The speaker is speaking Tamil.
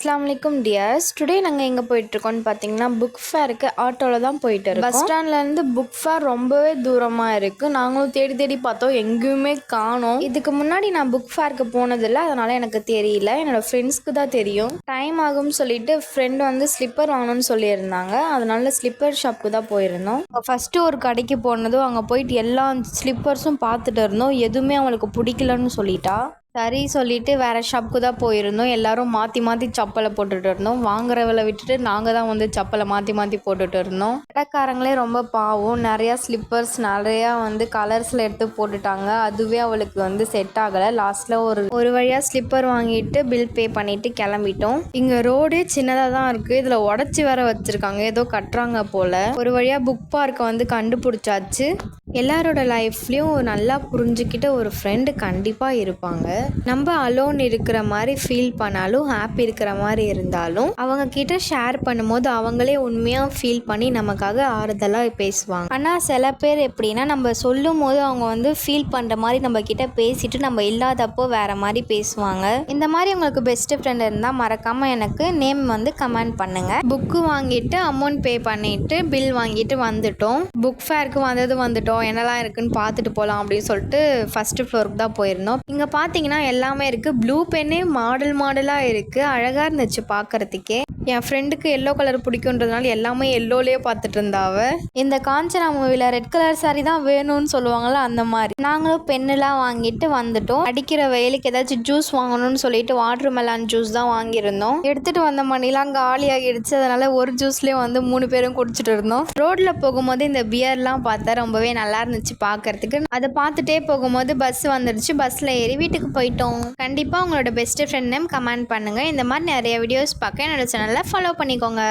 அஸ்ஸலாமு அலைக்கும் டியர்ஸ். டுடே நாங்கள் எங்கே போயிட்டுருக்கோம்னு பார்த்தீங்கன்னா புக் ஃபேருக்கு ஆட்டோவில் தான் போயிட்டு இருக்கோம். பஸ் ஸ்டாண்ட்லேருந்து புக் ஃபேர் ரொம்பவே தூரமாக இருக்குது. நாங்களும் தேடி தேடி பார்த்தோம், எங்கேயுமே காணோம். இதுக்கு முன்னாடி நான் புக் ஃபேருக்கு போனதில்லை, அதனால் எனக்கு தெரியல. என்னோடய ஃப்ரெண்ட்ஸ்க்கு தான் தெரியும். டைம் ஆகும்னு சொல்லிட்டு ஃப்ரெண்டு வந்து ஸ்லிப்பர் வாங்கணும்னு சொல்லியிருந்தாங்க. அதனால ஸ்லிப்பர் ஷாப்புக்கு தான் போயிருந்தோம். ஃபஸ்ட்டு ஒரு கடைக்கு போனதும் அங்கே போயிட்டு எல்லா ஸ்லிப்பர்ஸும் பார்த்துட்டு இருந்தோம். எதுவுமே அவங்களுக்கு பிடிக்கலன்னு சொல்லிட்டா. சரி சொல்லிட்டு வேறு ஷாப்புக்கு தான் போயிருந்தோம். எல்லோரும் மாற்றி மாற்றி செப்பலை போட்டுட்டு இருந்தோம். வாங்குறவளை விட்டுட்டு நாங்கள் தான் வந்து செப்பலை மாற்றி மாற்றி போட்டுட்டு இருந்தோம். கடைக்காரங்களே ரொம்ப பாவம், நிறையா ஸ்லிப்பர்ஸ் நிறையா வந்து கலர்ஸில் எடுத்து போட்டுட்டாங்க. அதுவே அவளுக்கு வந்து செட் ஆகலை. லாஸ்ட்டில் ஒரு வழியாக ஸ்லிப்பர் வாங்கிட்டு பில் பே பண்ணிவிட்டு கிளம்பிட்டோம். இங்கே ரோடே சின்னதாக தான் இருக்குது. இதில் உடச்சி வேற வச்சுருக்காங்க, ஏதோ கட்டுறாங்க போல். ஒரு வழியாக புக் பார்க்கை வந்து கண்டுபிடிச்சாச்சு. எல்லாரோட லைஃப்லேயும் நல்லா புரிஞ்சுக்கிட்ட ஒரு ஃப்ரெண்டு கண்டிப்பாக இருப்பாங்க. நம்ம அலோன் இருக்கிற மாதிரி ஃபீல் பண்ணாலும், ஹாப்பி இருக்கிற மாதிரி இருந்தாலும் அவங்க கிட்ட ஷேர் பண்ணும்போது அவங்களே உண்மையாக ஃபீல் பண்ணி நமக்காக ஆறுதலாக பேசுவாங்க. ஆனால் சில பேர் எப்படின்னா, நம்ம சொல்லும் போது அவங்க வந்து ஃபீல் பண்ணுற மாதிரி நம்ம கிட்ட பேசிட்டு நம்ம இல்லாதப்போ வேற மாதிரி பேசுவாங்க. இந்த மாதிரி உங்களுக்கு பெஸ்ட் ஃப்ரெண்ட் இருந்தால் மறக்காமல் எனக்கு நேம் வந்து கமெண்ட் பண்ணுங்க. புக்கு வாங்கிட்டு அமௌண்ட் பே பண்ணிட்டு பில் வாங்கிட்டு வந்துட்டோம். புக் ஃபேருக்கு வந்துட்டோம். என்னெல்லாம் இருக்குன்னு பார்த்துட்டு போகலாம் அப்படின்னு சொல்லிட்டு ஃபர்ஸ்ட் ஃப்ளோருக்கு தான் போயிருந்தோம். இங்கே பார்த்தீங்கன்னா எல்லாமே இருக்குது. ப்ளூ பென்னே மாடலாக இருக்குது. அழகாக இருந்துச்சு பார்க்குறதுக்கே. என் ஃப்ரெண்டுக்கு எல்லோ கலர் பிடிக்குன்றதுனால எல்லாமே எல்லோலேயே பார்த்துட்டு இருந்தாவ. இந்த காஞ்சனா மூவியில் ரெட் கலர் சாரி தான் வேணும்னு சொல்லுவாங்கள்ல, அந்த மாதிரி. நாங்களும் பென்னெலாம் வாங்கிட்டு வந்துட்டோம். அடிக்கிற வெயிலுக்கு ஏதாச்சும் ஜூஸ் வாங்கணும்னு சொல்லிட்டு வாட்டர் மெலான் ஜூஸ் தான் வாங்கியிருந்தோம். எடுத்துகிட்டு வந்த மணிலாம் காலியாகிடுச்சு. அதனால் ஒரு ஜூஸ்லேயே வந்து 3 பேரும் குடிச்சிட்டு இருந்தோம். ரோட்டில் போகும்போது இந்த பியர்லாம் பார்த்தா ரொம்பவே நல்லா இருந்துச்சு பார்க்குறதுக்கு. அதை பார்த்துட்டே போகும்போது பஸ் வந்துடுச்சு. பஸ்ஸில் ஏறி வீட்டுக்கு போயிட்டோம். கண்டிப்பாக உங்களோட பெஸ்ட் ஃப்ரெண்ட் நேம் கமெண்ட் பண்ணுங்கள். இந்த மாதிரி நிறைய வீடியோஸ் பார்க்க என்னோட சேனலில் ஃபாலோ பண்ணிக்கோங்க.